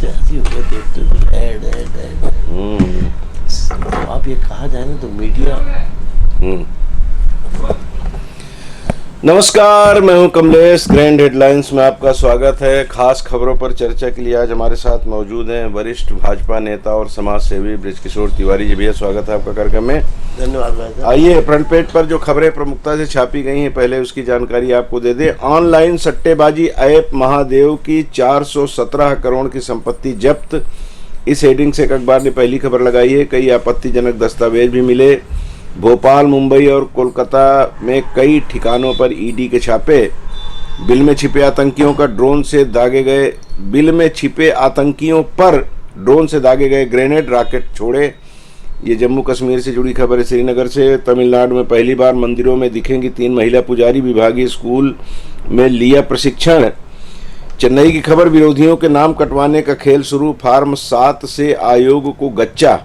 मुझे हंसी हो गया देखते हुए, ऐड ऐड ऐड। तो आप ये कहा जाए ना तो मीडिया। नमस्कार, मैं हूं कमलेश। ग्रैंड हेडलाइंस में आपका स्वागत है। खास खबरों पर चर्चा के लिए आज हमारे साथ मौजूद हैं वरिष्ठ भाजपा नेता और समाज सेवी बृजकिशोर तिवारी जी। भैया स्वागत है आपका कार्यक्रम में। धन्यवाद भाई साहब। आइए फ्रंट पेज पर जो खबरें प्रमुखता से छापी गई हैं पहले उसकी जानकारी आपको दे दें। ऑनलाइन सट्टेबाजी ऐप महादेव की 417 करोड़ की संपत्ति जब्त। इस हेडिंग से एक अखबार ने पहली खबर लगाई है। कई आपत्तिजनक दस्तावेज भी मिले। भोपाल, मुंबई और कोलकाता में कई ठिकानों पर ईडी के छापे। बिल में छिपे आतंकियों पर ड्रोन से दागे गए ग्रेनेड रॉकेट छोड़े। ये जम्मू कश्मीर से जुड़ी खबर है। श्रीनगर से तमिलनाडु में पहली बार मंदिरों में दिखेंगी 3 महिला पुजारी। विभागीय स्कूल में लिया प्रशिक्षण। चेन्नई की खबर, विरोधियों के नाम कटवाने का खेल शुरू। फॉर्म 7 से आयोग को गच्चा।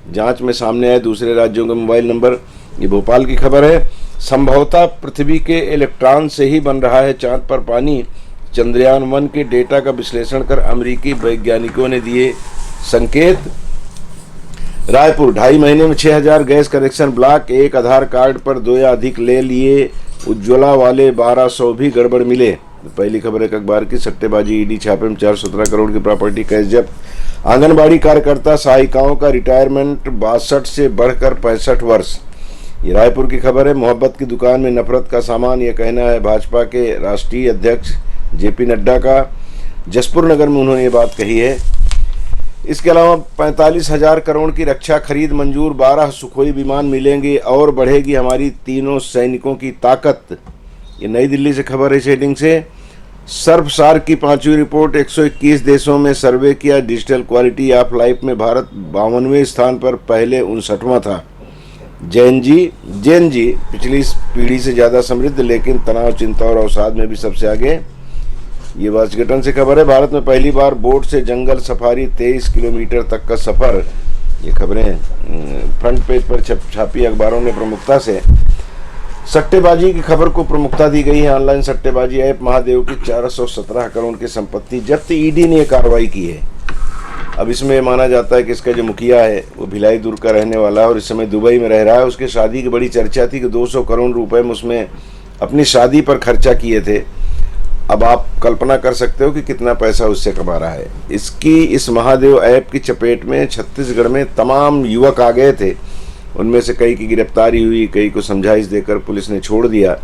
जांच में सामने आए दूसरे राज्यों के मोबाइल नंबर। ये भोपाल की खबर है। संभवतः पृथ्वी के इलेक्ट्रॉन से ही बन रहा है चांद पर पानी। चंद्रयान 1 के डेटा का विश्लेषण कर अमेरिकी वैज्ञानिकों ने दिए संकेत। रायपुर, 2.5 महीने में 6000 गैस कनेक्शन ब्लॉक। एक आधार कार्ड पर 2 या अधिक ले लिए। उज्ज्वला वाले 1200 भी गड़बड़ मिले। पहली खबर एक अखबार की। सट्टेबाजी ईडी छापे में 417 करोड़ की प्रॉपर्टी कैश जब्त। आंगनबाड़ी कार्यकर्ता सहायिकाओं का रिटायरमेंट 62 से बढ़कर 65 वर्ष। ये रायपुर की खबर है। मोहब्बत की दुकान में नफरत का सामान, यह कहना है भाजपा के राष्ट्रीय अध्यक्ष जेपी नड्डा का। जसपुर नगर में उन्होंने ये बात कही है। इसके अलावा 45,000 करोड़ की रक्षा खरीद मंजूर। 12 सुखोई विमान मिलेंगे और बढ़ेगी हमारी तीनों सैनिकों की ताकत। ये नई दिल्ली से खबर है। हेडिंग से सर्वसार की 5वीं रिपोर्ट। 121 देशों में सर्वे किया। डिजिटल क्वालिटी ऑफ लाइफ में भारत 52वें स्थान पर, पहले 59वां था। जैन जी पिछली पीढ़ी से ज़्यादा समृद्ध, लेकिन तनाव, चिंता और अवसाद में भी सबसे आगे। ये वाशिंगटन से खबर है। भारत में पहली बार बोट से जंगल सफारी, 23 किलोमीटर तक का सफ़र। ये खबरें फ्रंट पेज पर छापी अखबारों ने प्रमुखता से। सट्टेबाजी की खबर को प्रमुखता दी गई है। ऑनलाइन सट्टेबाजी ऐप महादेव की 417 करोड़ की संपत्ति जब्त। ईडी ने कार्रवाई की है। अब इसमें माना जाता है कि इसका जो मुखिया है वो भिलाई दूर का रहने वाला है और इस समय दुबई में रह रहा है। उसकी शादी की बड़ी चर्चा थी कि 200 करोड़ रुपए में उसमें अपनी शादी पर खर्चा किए थे। अब आप कल्पना कर सकते हो कि कितना पैसा उससे कमा रहा है। इस महादेव ऐप की चपेट में छत्तीसगढ़ में तमाम युवक आ गए थे। उनमें से कई की गिरफ्तारी हुई, कई को समझाइश देकर पुलिस ने छोड़ दिया।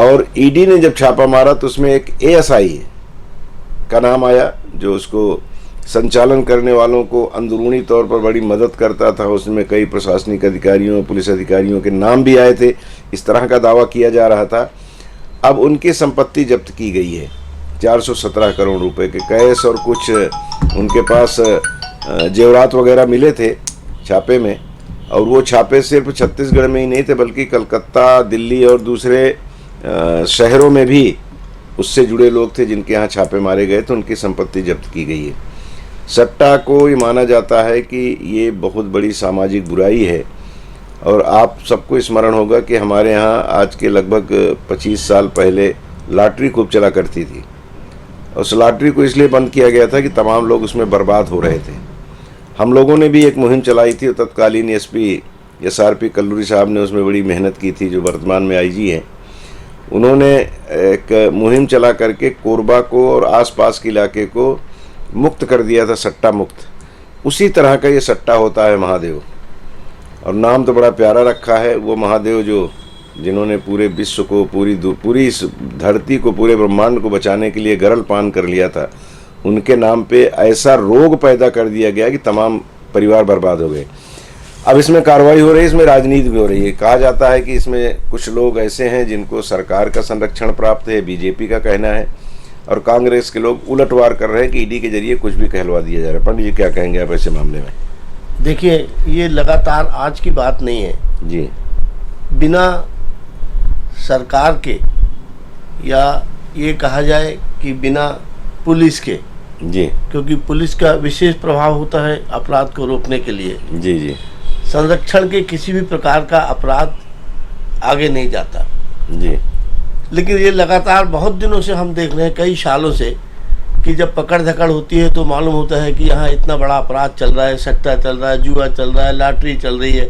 और ईडी ने जब छापा मारा तो उसमें एक एएसआई का नाम आया जो उसको संचालन करने वालों को अंदरूनी तौर पर बड़ी मदद करता था। उसमें कई प्रशासनिक अधिकारियों, पुलिस अधिकारियों के नाम भी आए थे। इस तरह का दावा किया जा रहा था। अब उनकी संपत्ति जब्त की गई है। 417 करोड़ रुपए के कैश और कुछ उनके पास जेवरात वगैरह मिले थे छापे में। और वो छापे सिर्फ छत्तीसगढ़ में ही नहीं थे बल्कि कलकत्ता, दिल्ली और दूसरे शहरों में भी उससे जुड़े लोग थे जिनके यहाँ छापे मारे गए तो उनकी संपत्ति जब्त की गई है। सट्टा को ये माना जाता है कि ये बहुत बड़ी सामाजिक बुराई है। और आप सबको स्मरण होगा कि हमारे यहाँ आज के लगभग 25 साल पहले लॉटरी खूब चला करती थी। उस लॉटरी को इसलिए बंद किया गया था कि तमाम लोग उसमें बर्बाद हो रहे थे। हम लोगों ने भी एक मुहिम चलाई थी और तत्कालीन एसपी SRP कल्लूरी साहब ने उसमें बड़ी मेहनत की थी, जो वर्तमान में IG हैं। उन्होंने एक मुहिम चला करके कोरबा को और आसपास के इलाके को मुक्त कर दिया था, सट्टा मुक्त। उसी तरह का ये सट्टा होता है महादेव। और नाम तो बड़ा प्यारा रखा है। वो महादेव जिन्होंने पूरे विश्व को, पूरी इस धरती को, पूरे ब्रह्मांड को बचाने के लिए गरल पान कर लिया था, उनके नाम पे ऐसा रोग पैदा कर दिया गया कि तमाम परिवार बर्बाद हो गए। अब इसमें कार्रवाई हो रही है, इसमें राजनीति भी हो रही है। कहा जाता है कि इसमें कुछ लोग ऐसे हैं जिनको सरकार का संरक्षण प्राप्त है, बीजेपी का कहना है, और कांग्रेस के लोग उलटवार कर रहे हैं कि ईडी के जरिए कुछ भी कहलवा दिया जा रहा है। पंडित जी क्या कहेंगे आप ऐसे मामले में? देखिए, ये लगातार आज की बात नहीं है जी। बिना सरकार के, या ये कहा जाए कि बिना पुलिस के जी, क्योंकि पुलिस का विशेष प्रभाव होता है अपराध को रोकने के लिए। जी जी। संरक्षण के किसी भी प्रकार का अपराध आगे नहीं जाता जी। लेकिन ये लगातार बहुत दिनों से हम देख रहे हैं, कई सालों से, कि जब पकड़ धकड़ होती है तो मालूम होता है कि यहाँ इतना बड़ा अपराध चल रहा है, सट्टा चल रहा है, जुआ चल रहा है, लॉटरी चल रही है,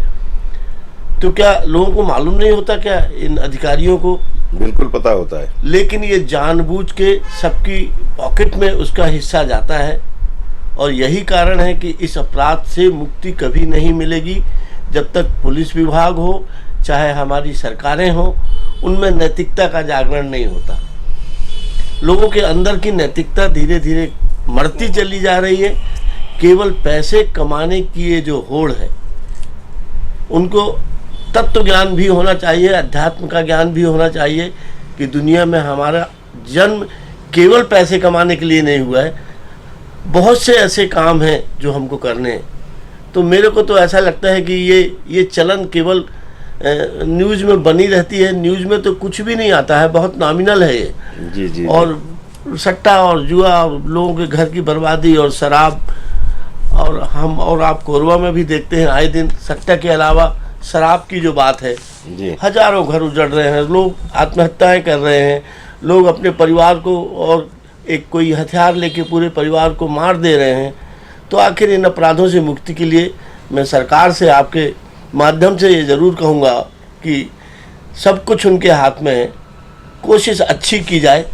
तो क्या लोगों को मालूम नहीं होता क्या? इन अधिकारियों को बिल्कुल पता होता है, लेकिन ये जानबूझ के सबकी पॉकेट में उसका हिस्सा जाता है। और यही कारण है कि इस अपराध से मुक्ति कभी नहीं मिलेगी जब तक पुलिस विभाग हो, चाहे हमारी सरकारें हो, उनमें नैतिकता का जागरण नहीं होता। लोगों के अंदर की नैतिकता धीरे धीरे मरती चली जा रही है। केवल पैसे कमाने की ये जो होड़ है, उनको तत्व ज्ञान भी होना चाहिए, अध्यात्म का ज्ञान भी होना चाहिए कि दुनिया में हमारा जन्म केवल पैसे कमाने के लिए नहीं हुआ है, बहुत से ऐसे काम हैं जो हमको करने हैं। तो मेरे को तो ऐसा लगता है कि ये चलन केवल न्यूज़ में बनी रहती है। न्यूज़ में तो कुछ भी नहीं आता है, बहुत नॉमिनल है ये। जी जी। और सट्टा और जुआ और लोगों के घर की बर्बादी और शराब, और हम और आप कोरबा में भी देखते हैं आए दिन सट्टा के अलावा शराब की जो बात है जी। हजारों घर उजड़ रहे हैं, लोग आत्महत्याएं कर रहे हैं, लोग अपने परिवार को और एक कोई हथियार लेके पूरे परिवार को मार दे रहे हैं। तो आखिर इन अपराधों से मुक्ति के लिए मैं सरकार से आपके माध्यम से ये ज़रूर कहूँगा कि सब कुछ उनके हाथ में है, कोशिश अच्छी की जाए,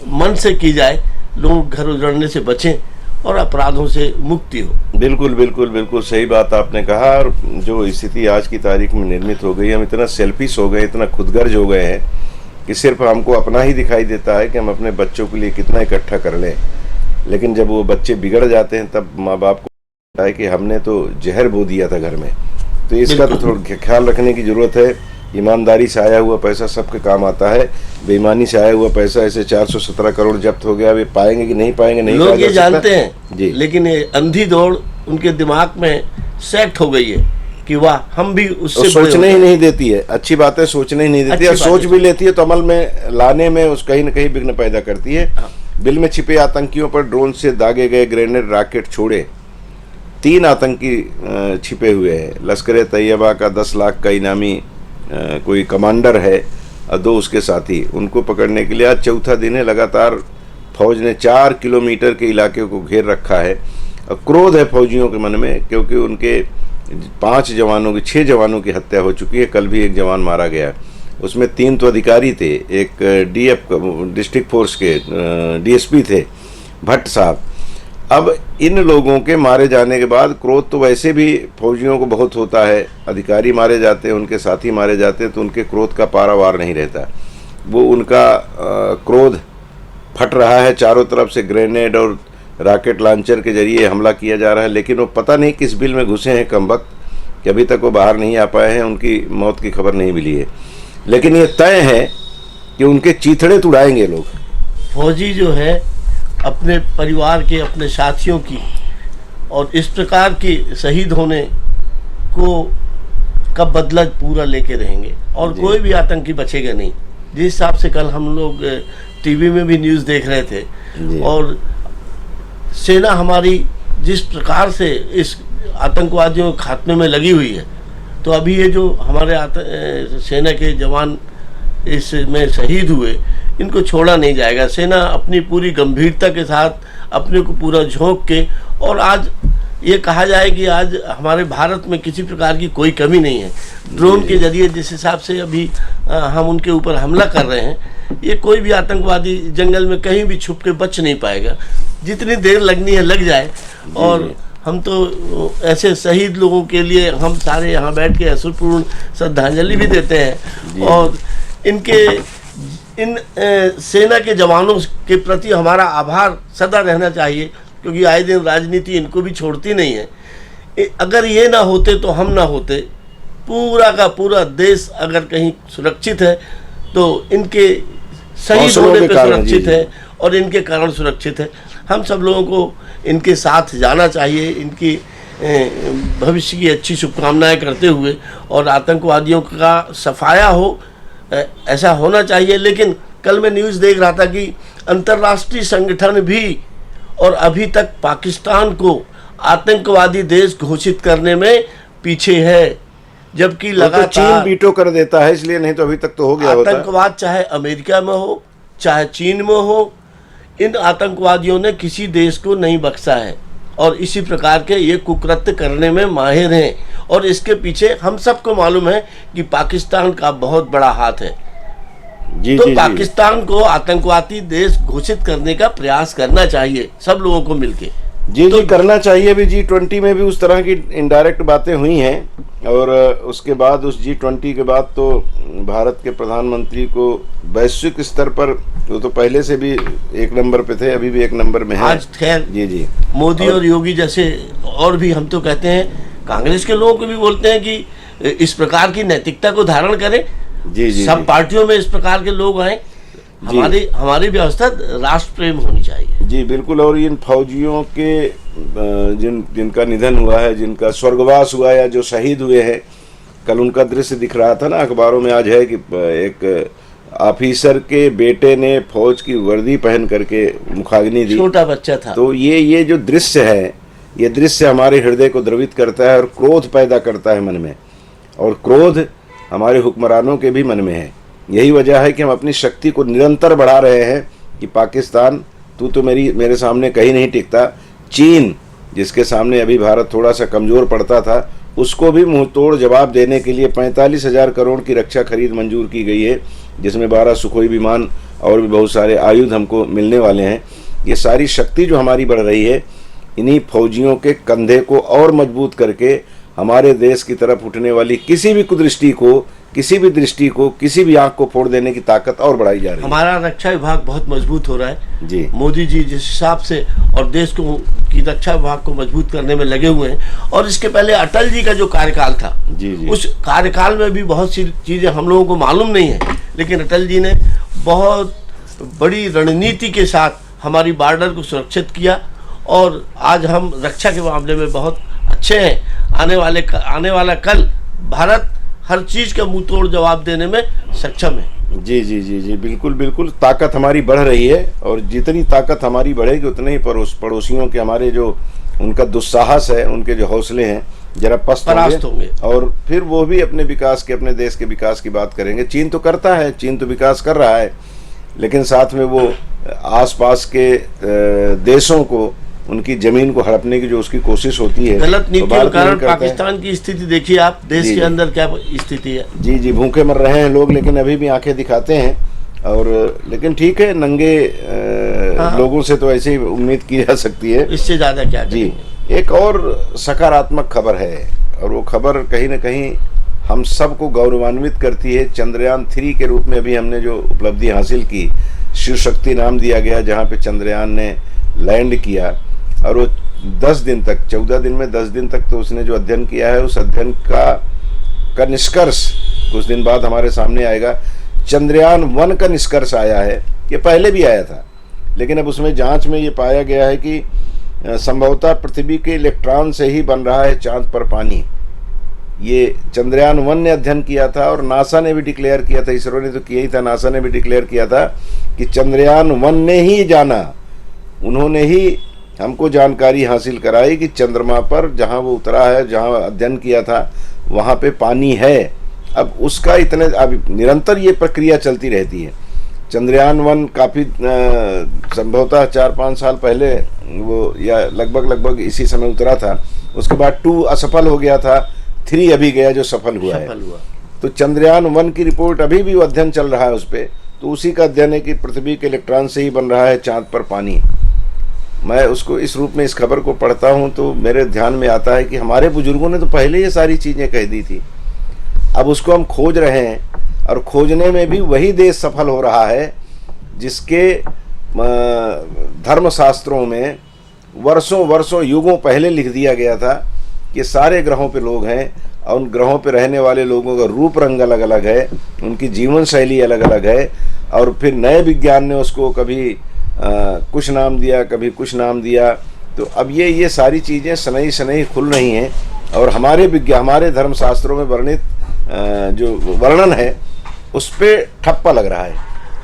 मन से की जाए, लोग घर उजड़ने से बचें और अपराधों से मुक्ति हो। बिल्कुल बिल्कुल बिल्कुल सही बात आपने कहा। और जो स्थिति आज की तारीख में निर्मित हो गई, हम इतना सेल्फिश हो गए, इतना खुदगर्ज हो गए हैं कि सिर्फ हमको अपना ही दिखाई देता है कि हम अपने बच्चों के लिए कितना इकट्ठा कर लें, लेकिन जब वो बच्चे बिगड़ जाते हैं तब माँ बाप को लगता है कि हमने तो जहर बो दिया था घर में। तो इसका तो थोड़ा ख्याल रखने की ज़रूरत है। ईमानदारी से आया हुआ पैसा सबके काम आता है, बेईमानी से आया हुआ पैसा ऐसे 417 करोड़ जब्त हो गया, वे पाएंगे कि नहीं पाएंगे नहीं, लोग ये जानते हैं जी, लेकिन ये अंधी दौड़ उनके दिमाग में सेट हो गई है कि वाह हम भी उससे सोचने ही नहीं देती है। अच्छी बातें सोचने ही नहीं देती है, सोच भी लेती है तो अमल में लाने में उस कहीं न कहीं विघ्न पैदा करती है। बिल में छिपे आतंकियों पर ड्रोन से दागे गए ग्रेनेड राकेट छोड़े, 3 आतंकी छिपे हुए हैं। लश्कर तैयबा का 10 लाख का इनामी कोई कमांडर है और 2 उसके साथी, उनको पकड़ने के लिए आज चौथा दिन है। लगातार फौज ने 4 किलोमीटर के इलाके को घेर रखा है। और क्रोध है फौजियों के मन में, क्योंकि उनके 6 जवानों की हत्या हो चुकी है। कल भी एक जवान मारा गया, उसमें 3 तो अधिकारी थे, एक डीएफ डिस्ट्रिक्ट फोर्स के डीएसपी थे भट्ट साहब। अब इन लोगों के मारे जाने के बाद क्रोध तो वैसे भी फौजियों को बहुत होता है, अधिकारी मारे जाते हैं, उनके साथी मारे जाते हैं, तो उनके क्रोध का पारावार नहीं रहता। वो उनका क्रोध फट रहा है, चारों तरफ से ग्रेनेड और रॉकेट लॉन्चर के जरिए हमला किया जा रहा है। लेकिन वो पता नहीं किस बिल में घुसे हैं कमबख्त कि अभी तक वो बाहर नहीं आ पाए हैं, उनकी मौत की खबर नहीं मिली है। लेकिन ये तय है कि उनके चीथड़े तुड़ाएंगे लोग। फौजी जो है अपने परिवार के, अपने साथियों की और इस प्रकार के शहीद होने को का बदला पूरा लेके रहेंगे और कोई भी आतंकी बचेगा नहीं। जिस हिसाब से कल हम लोग टीवी में भी न्यूज़ देख रहे थे और सेना हमारी जिस प्रकार से इस आतंकवादियों के खात्मे में लगी हुई है, तो अभी ये जो हमारे सेना के जवान इसमें शहीद हुए, इनको छोड़ा नहीं जाएगा। सेना अपनी पूरी गंभीरता के साथ अपने को पूरा झोंक के, और आज ये कहा जाए कि आज हमारे भारत में किसी प्रकार की कोई कमी नहीं है। ड्रोन के जरिए जिस हिसाब से अभी हम उनके ऊपर हमला कर रहे हैं, ये कोई भी आतंकवादी जंगल में कहीं भी छुप के बच नहीं पाएगा। जितनी देर लगनी है लग जाए। और हम तो ऐसे शहीद लोगों के लिए हम सारे यहाँ बैठ के अश्रुपूर्ण श्रद्धांजलि भी देते हैं और इन सेना के जवानों के प्रति हमारा आभार सदा रहना चाहिए, क्योंकि आए दिन राजनीति इनको भी छोड़ती नहीं है। अगर ये ना होते तो हम ना होते। पूरा का पूरा देश अगर कहीं सुरक्षित है तो इनके शहीद होने पे सुरक्षित है और इनके कारण सुरक्षित है। हम सब लोगों को इनके साथ जाना चाहिए, इनकी भविष्य की अच्छी शुभकामनाएं करते हुए, और आतंकवादियों का सफाया हो, ऐसा होना चाहिए। लेकिन कल मैं न्यूज़ देख रहा था कि अंतर्राष्ट्रीय संगठन भी और अभी तक पाकिस्तान को आतंकवादी देश घोषित करने में पीछे है, जबकि लगातार चीन वीटो कर देता है, इसलिए नहीं तो अभी तक तो हो गया होता। आतंकवाद चाहे अमेरिका में हो, चाहे चीन में हो, इन आतंकवादियों ने किसी देश को नहीं बख्शा है और इसी प्रकार के ये कुकृत्य करने में माहिर हैं और इसके पीछे हम सबको मालूम है कि पाकिस्तान का बहुत बड़ा हाथ है। जी तो जी पाकिस्तान को आतंकवादी देश घोषित करने का प्रयास करना चाहिए सब लोगों को मिलके। जी जी करना चाहिए। भी G20 में भी उस तरह की इनडायरेक्ट बातें हुई हैं और उसके बाद उस G20 के बाद तो भारत के प्रधानमंत्री को वैश्विक स्तर पर, वो तो पहले से भी एक नंबर पे थे, अभी भी एक नंबर में है आज खैर जी जी मोदी और योगी जैसे और भी, हम तो कहते हैं कांग्रेस के लोगों को भी बोलते हैं कि इस प्रकार की नैतिकता को धारण करें। जी जी सब पार्टियों में इस प्रकार के लोग आए। हमारी व्यवस्था राष्ट्र प्रेम होनी चाहिए। जी बिल्कुल। और इन फौजियों के जिनका निधन हुआ है, जिनका स्वर्गवास हुआ है या जो शहीद हुए हैं, कल उनका दृश्य दिख रहा था ना अखबारों में, आज है कि एक ऑफिसर के बेटे ने फौज की वर्दी पहन करके मुखाग्नि दी, छोटा बच्चा था। तो ये जो दृश्य है, ये दृश्य हमारे हृदय को द्रवित करता है और क्रोध पैदा करता है मन में, और क्रोध हमारे हुक्मरानों के भी मन में है। यही वजह है कि हम अपनी शक्ति को निरंतर बढ़ा रहे हैं कि पाकिस्तान तू तो मेरे सामने कहीं नहीं टिकता। चीन जिसके सामने अभी भारत थोड़ा सा कमज़ोर पड़ता था, उसको भी मुंह तोड़ जवाब देने के लिए 45,000 करोड़ की रक्षा खरीद मंजूर की गई है, जिसमें 12 सुखोई विमान और भी बहुत सारे आयुध हमको मिलने वाले हैं। ये सारी शक्ति जो हमारी बढ़ रही है, इन्हीं फौजियों के कंधे को और मजबूत करके हमारे देश की तरफ उठने वाली किसी भी कुदृष्टि को, किसी भी दृष्टि को, किसी भी आंख को फोड़ देने की ताकत और बढ़ाई जा रही है। हमारा रक्षा विभाग बहुत मजबूत हो रहा है जी। मोदी जी जिस हिसाब से और देश को की रक्षा विभाग को मजबूत करने में लगे हुए हैं। और इसके पहले अटल जी का जो कार्यकाल था, जी जी, उस कार्यकाल में भी बहुत सी चीजें हम लोगों को मालूम नहीं है, लेकिन अटल जी ने बहुत बड़ी रणनीति के साथ हमारी बॉर्डर को सुरक्षित किया और आज हम रक्षा के मामले में बहुत अच्छे हैं। आने वाला कल भारत हर चीज का मुंह तोड़ जवाब देने में सक्षम है। जी जी जी जी बिल्कुल बिल्कुल। ताकत हमारी बढ़ रही है और जितनी ताकत हमारी बढ़ेगी उतने ही पड़ोसियों के हमारे जो उनका दुस्साहस है, उनके जो हौसले हैं जरा परास्त होंगे और फिर वो भी अपने विकास के, अपने देश के विकास की बात करेंगे। चीन तो करता है, चीन तो विकास कर रहा है, लेकिन साथ में वो आसपास के देशों को, उनकी जमीन को हड़पने की जो उसकी कोशिश होती है, गलत नीतियों के कारण पाकिस्तान की स्थिति देखिए आप, देश के अंदर क्या स्थिति है। जी जी, भूखे मर रहे हैं लोग, लेकिन अभी भी आंखें दिखाते हैं। और लेकिन ठीक है, नंगे लोगों से तो ऐसे ही उम्मीद की जा सकती है, इससे ज्यादा क्या जी। एक और सकारात्मक खबर है और वो खबर कहीं ना कहीं हम सबको गौरवान्वित करती है। चंद्रयान 3 के रूप में अभी हमने जो उपलब्धि हासिल की, शिव शक्ति नाम दिया गया, जहाँ पे चंद्रयान ने लैंड किया और वो 10 दिन तक, 14 दिन में 10 दिन तक तो उसने जो अध्ययन किया है, उस अध्ययन का निष्कर्ष कुछ दिन बाद हमारे सामने आएगा। चंद्रयान 1 का निष्कर्ष आया है, ये पहले भी आया था, लेकिन अब उसमें जांच में ये पाया गया है कि संभवतः पृथ्वी के इलेक्ट्रॉन से ही बन रहा है चांद पर पानी। ये चंद्रयान 1 ने अध्ययन किया था और नासा ने भी डिक्लेयर किया था, इसरो ने तो किया ही था, नासा ने भी डिक्लेयर किया था कि चंद्रयान 1 ने ही जाना, उन्होंने ही हमको जानकारी हासिल कराई कि चंद्रमा पर जहाँ वो उतरा है, जहाँ अध्ययन किया था, वहाँ पे पानी है। अब उसका अब निरंतर ये प्रक्रिया चलती रहती है। चंद्रयान 1 काफ़ी संभवतः 4-5 साल पहले वो, या लगभग इसी समय उतरा था। उसके बाद 2 असफल हो गया था, 3 अभी गया जो सफल हुआ है। तो चंद्रयान 1 की रिपोर्ट अभी भी वो अध्ययन चल रहा है उस पर, तो उसी का अध्ययन है कि पृथ्वी के इलेक्ट्रॉन से ही बन रहा है चांद पर पानी। मैं उसको इस रूप में, इस खबर को पढ़ता हूँ तो मेरे ध्यान में आता है कि हमारे बुजुर्गों ने तो पहले ये सारी चीज़ें कह दी थी, अब उसको हम खोज रहे हैं और खोजने में भी वही देश सफल हो रहा है जिसके धर्मशास्त्रों में वर्षों युगों पहले लिख दिया गया था कि सारे ग्रहों पे लोग हैं और उन ग्रहों पे रहने वाले लोगों का रूप रंग अलग अलग है, उनकी जीवन शैली अलग अलग है। और फिर नए विज्ञान ने उसको कभी कुछ नाम दिया, कभी कुछ नाम दिया। तो अब ये सारी चीज़ें सनई सनई खुल रही हैं और हमारे धर्मशास्त्रों में वर्णित जो वर्णन है उस पर ठप्पा लग रहा है।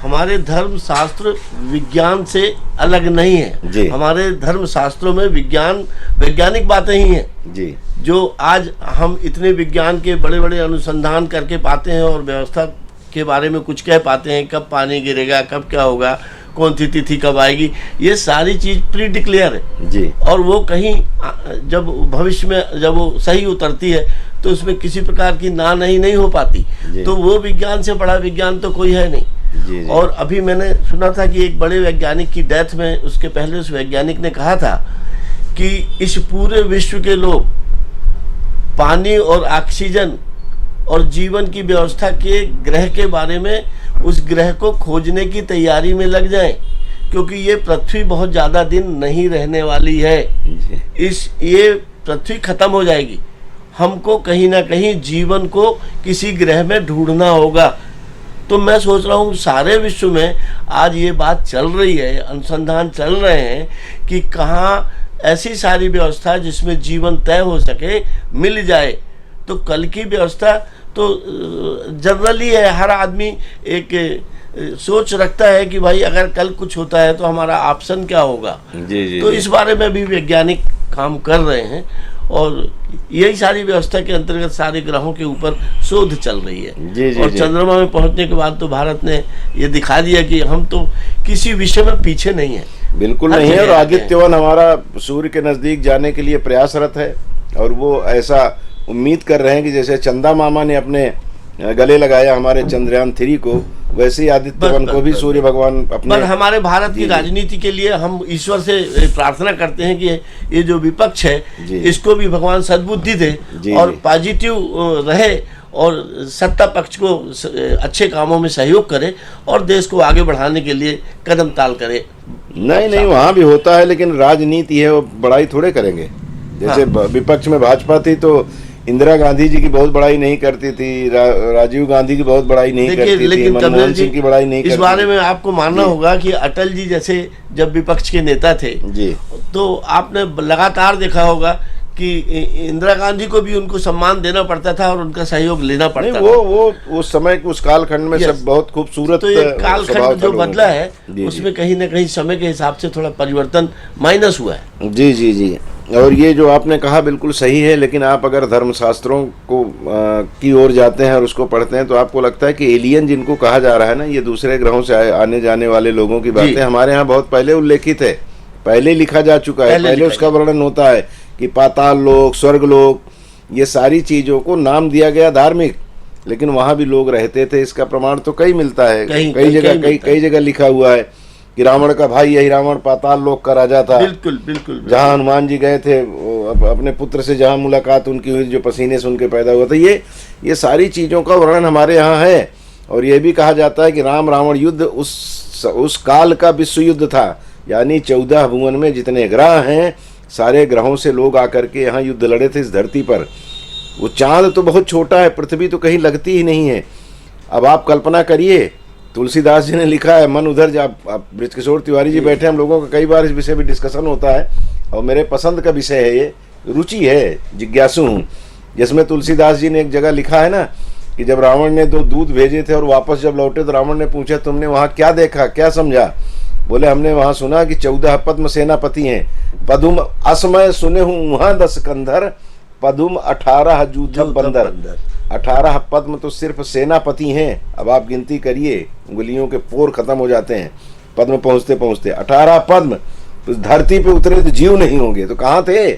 हमारे धर्म शास्त्र विज्ञान से अलग नहीं है जी। हमारे धर्म शास्त्रों में वैज्ञानिक बातें ही हैं जी, जो आज हम इतने विज्ञान के बड़े बड़े अनुसंधान करके पाते हैं और व्यवस्था के बारे में कुछ कह पाते हैं, कब पानी गिरेगा, कब क्या होगा, कौन सी तिथि कब आएगी, ये सारी चीज प्री डिक्लेयर है जी। और वो कहीं जब भविष्य में जब वो सही उतरती है तो उसमें किसी प्रकार की ना नहीं हो पाती। तो वो विज्ञान से बड़ा विज्ञान तो कोई है नहीं। जी। और अभी मैंने सुना था कि एक बड़े वैज्ञानिक की डेथ में उसके पहले उस वैज्ञानिक ने कहा था कि इस पूरे विश्व के लोग पानी और ऑक्सीजन और जीवन की व्यवस्था के ग्रह के बारे में उस ग्रह को खोजने की तैयारी में लग जाएं, क्योंकि ये पृथ्वी बहुत ज़्यादा दिन नहीं रहने वाली है। ये पृथ्वी खत्म हो जाएगी, हमको कहीं ना कहीं जीवन को किसी ग्रह में ढूंढना होगा। तो मैं सोच रहा हूँ सारे विश्व में आज ये बात चल रही है, अनुसंधान चल रहे हैं कि कहाँ ऐसी सारी व्यवस्था जिसमें जीवन तय हो सके मिल जाए। तो कल की व्यवस्था तो जनरली है, हर आदमी एक सोच रखता है कि भाई अगर कल कुछ होता है तो हमारा ऑप्शन क्या होगा। जी। तो इस बारे में भी वैज्ञानिक काम कर रहे हैं और यही सारी व्यवस्था के अंतर्गत सारे ग्रहों के ऊपर शोध चल रही है। जी। और चंद्रमा में पहुंचने के बाद तो भारत ने ये दिखा दिया कि हम तो किसी विषय में पीछे नहीं है, बिल्कुल नहीं है। और आदित्यवन हमारा सूर्य के नजदीक जाने के लिए प्रयासरत है और वो ऐसा उम्मीद कर रहे हैं कि जैसे चंदा मामा ने अपने गले लगाया हमारे चंद्रयान 3 को, वैसे ही आदित्यवन को भी सूर्य भगवान अपने। पर हमारे भारत की राजनीति के लिए हम ईश्वर से प्रार्थना करते हैं कि ये जो विपक्ष है इसको भी भगवान सद्बुद्धि दे और पॉजिटिव रहे और सत्ता पक्ष को अच्छे कामों में सहयोग करे और देश को आगे बढ़ाने के लिए कदम ताल करे। नहीं वहाँ भी होता है, लेकिन राजनीति है, वो बड़ाई थोड़े करेंगे। जैसे विपक्ष में भाजपा थी तो इंदिरा गांधी जी की बहुत बड़ाई नहीं करती थी, राजीव गांधी की बहुत बड़ाई नहीं करती थी, मनमोहन सिंह की बड़ाई नहीं करती। इस बारे में आपको मानना होगा कि अटल जी जैसे जब विपक्ष के नेता थे जी, तो आपने लगातार देखा होगा कि इंदिरा गांधी को भी उनको सम्मान देना पड़ता था और उनका सहयोग लेना पड़ता था। वो उस समय उस कालखंड में सब बहुत खूबसूरत। तो ये कालखंड जो बदला है उसमें कहीं ना कहीं समय के हिसाब से थोड़ा परिवर्तन माइनस हुआ है। जी। और ये जो आपने कहा बिल्कुल सही है, लेकिन आप अगर धर्मशास्त्रों को की ओर जाते हैं और उसको पढ़ते हैं तो आपको लगता है कि एलियन जिनको कहा जा रहा है ना, ये दूसरे ग्रहों से आने जाने वाले लोगों की बातें हमारे यहाँ बहुत पहले उल्लेखित है, पहले लिखा जा चुका है, पहले उसका वर्णन होता है कि पाताल लोक, स्वर्ग लोक, ये सारी चीजों को नाम दिया गया धार्मिक, लेकिन वहां भी लोग रहते थे। इसका प्रमाण तो कई मिलता है, कई जगह लिखा हुआ है कि रावण का भाई यही रावण पाताल लोक का राजा था। बिल्कुल। जहाँ हनुमान जी गए थे अपने पुत्र से, जहाँ मुलाकात उनकी हुई, जो पसीने से उनके पैदा हुआ था, ये सारी चीजों का वर्णन हमारे यहाँ है। और ये भी कहा जाता है कि राम रावण युद्ध उस काल का विश्व युद्ध था, यानी 14 भुवन में जितने ग्रह हैं सारे ग्रहों से लोग आकर के यहाँ युद्ध लड़े थे इस धरती पर। वो चांद तो बहुत छोटा है, पृथ्वी तो कहीं लगती ही नहीं है। अब आप कल्पना करिए, तुलसीदास जी ने लिखा है, मन उधर जा। बृजकिशोर तिवारी जी बैठे, हम लोगों का कई बार इस विषय में डिस्कशन होता है और मेरे पसंद का विषय है, ये रुचि है, जिज्ञासु हूँ, जिसमें तुलसीदास जी ने एक जगह लिखा है ना कि जब रावण ने 2 दूत भेजे थे और वापस जब लौटे तो रावण ने पूछा तुमने वहाँ क्या देखा, क्या समझा? बोले हमने वहाँ सुना कि 14 पद्म सेनापति हैं, पदुम असमय सुने हूँ वहाँ 10 कंधर, पदुम 18 जूथम बंदर। 18 पद्म तो सिर्फ सेनापति हैं। अब आप गिनती करिए, उंगलियों के पोर खत्म हो जाते हैं पद्म पहुँचते पहुँचते। 18 पद्म तो धरती पे उतरे तो जीव नहीं होंगे, तो कहाँ थे?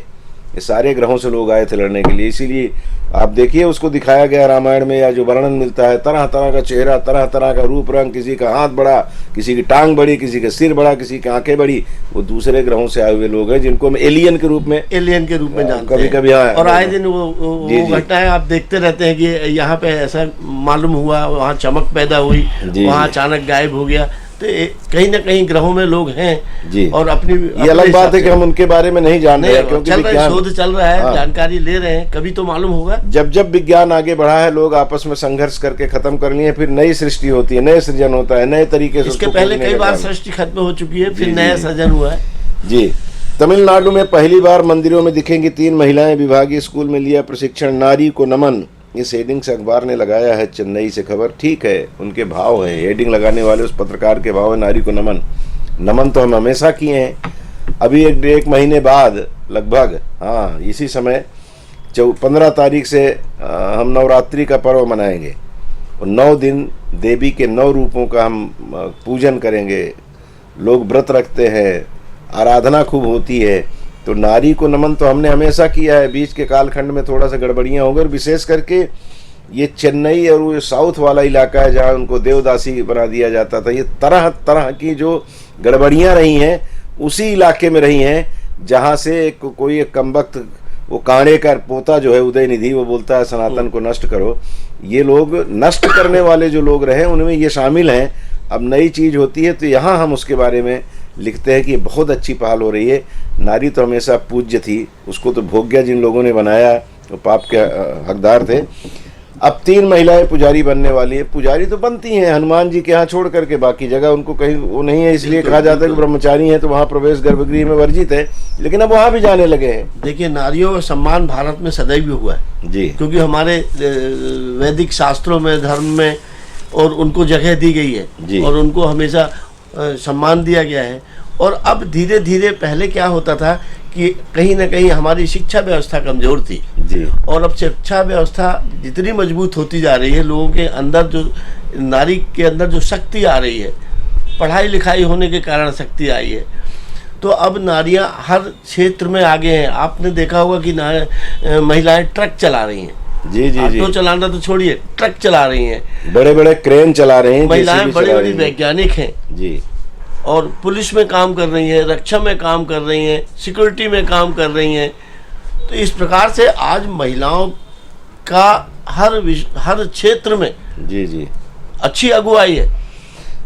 ये सारे ग्रहों से लोग आए थे लड़ने के लिए। इसीलिए आप देखिए उसको दिखाया गया रामायण में, या जो वर्णन मिलता है, तरह तरह का चेहरा, तरह तरह का रूप रंग, किसी का हाथ बड़ा, किसी की टांग बड़ी, किसी का सिर बड़ा, किसी की आंखें बड़ी। वो दूसरे ग्रहों से आए हुए लोग हैं जिनको हम एलियन के रूप में जानते हैं। कभी और आए दिन वो घटनाएं आप देखते रहते हैं कि यहाँ पे ऐसा मालूम हुआ, वहाँ चमक पैदा हुई, वहाँ अचानक गायब हो गया। तो कहीं ना कहीं ग्रहों में लोग हैं जी। और अपनी ये अलग बात है कि हम उनके बारे में नहीं जान रहे हैं, क्योंकि शोध चल रहा है, जानकारी ले रहे हैं, कभी तो मालूम होगा। जब विज्ञान आगे बढ़ा है, लोग आपस में संघर्ष करके खत्म कर लिए, फिर नई सृष्टि होती है, नए सृजन होता है, नए तरीके से। इसके पहले कई बार सृष्टि खत्म हो चुकी है, फिर नया सृजन हुआ है जी। तमिलनाडु में पहली बार मंदिरों में दिखेंगी 3 महिलाएं, विभागीय स्कूल में लिया प्रशिक्षण, नारी को नमन। इस हेडिंग से अखबार ने लगाया है चेन्नई से खबर। ठीक है, उनके भाव हैं, हेडिंग लगाने वाले उस पत्रकार के भाव है नारी को नमन। नमन तो हम हमेशा किए हैं। अभी एक महीने बाद लगभग, हाँ इसी समय 15 तारीख से हम नवरात्रि का पर्व मनाएंगे और 9 दिन देवी के 9 रूपों का हम पूजन करेंगे, लोग व्रत रखते हैं, आराधना खूब होती है। तो नारी को नमन तो हमने हमेशा किया है। बीच के कालखंड में थोड़ा सा गड़बड़ियाँ हो गई, और विशेष करके ये चेन्नई और वो साउथ वाला इलाका है जहाँ उनको देवदासी बना दिया जाता था। ये तरह तरह की जो गड़बड़ियाँ रही हैं उसी इलाके में रही हैं, जहाँ से कोई एक कमबख्त वो कांडे का पोता जो है उदयनिधि, वो बोलता है सनातन को नष्ट करो। ये लोग नष्ट करने वाले जो लोग रहे उनमें ये शामिल हैं। अब नई चीज़ होती है तो यहाँ हम उसके बारे में लिखते हैं कि बहुत अच्छी पहल हो रही है। नारी तो हमेशा पूज्य थी, उसको तो भोग्या जिन लोगों ने बनाया वो पाप के हकदार थे। अब 3 महिलाएं पुजारी बनने वाली है। पुजारी तो बनती हैं हनुमान जी के यहाँ छोड़ करके, बाकी जगह उनको कहीं वो नहीं है, इसलिए कहा जाता है कि ब्रह्मचारी हैं तो वहाँ प्रवेश गर्भगृह में वर्जित है, लेकिन अब वहाँ भी जाने लगे हैं। देखिए, नारियों का सम्मान भारत में सदैव हुआ है जी, क्योंकि हमारे वैदिक शास्त्रों में, धर्म में और उनको जगह दी गई है और उनको हमेशा सम्मान दिया गया है। और अब धीरे धीरे, पहले क्या होता था कि कहीं ना कहीं हमारी शिक्षा व्यवस्था कमज़ोर थी जी, और अब शिक्षा व्यवस्था जितनी मजबूत होती जा रही है, लोगों के अंदर जो, नारी के अंदर जो शक्ति आ रही है, पढ़ाई लिखाई होने के कारण शक्ति आई है, तो अब नारियां हर क्षेत्र में आगे हैं। आपने देखा होगा कि महिलाएं ट्रक चला रही हैं। जी जी जी, ऑटो चलाना तो छोड़िए, ट्रक चला रही हैं, बड़े बड़े क्रेन चला रहे हैं, महिलाएं बड़ी बड़ी वैज्ञानिक हैं जी, और पुलिस में काम कर रही हैं, रक्षा में काम कर रही हैं, सिक्योरिटी में काम कर रही हैं। तो इस प्रकार से आज महिलाओं का हर क्षेत्र में जी जी अच्छी अगुवाई है।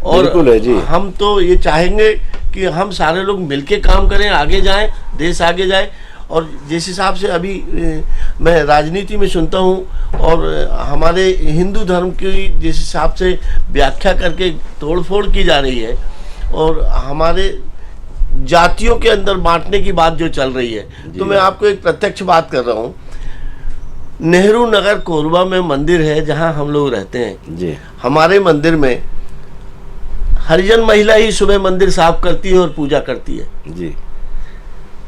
और बिल्कुल है जी। हम तो ये चाहेंगे कि हम सारे लोग मिलके काम करें, आगे जाएं, देश आगे जाए। और जिस हिसाब से अभी मैं राजनीति में सुनता हूँ और हमारे हिंदू धर्म की जिस हिसाब से व्याख्या करके तोड़फोड़ की जा रही है और हमारे जातियों के अंदर बांटने की बात जो चल रही है, तो मैं आपको एक प्रत्यक्ष बात कर रहा हूँ। नेहरू नगर कोरबा में मंदिर है जहाँ हम लोग रहते हैं जी, हमारे मंदिर में हरिजन महिला ही सुबह मंदिर साफ करती है और पूजा करती है जी।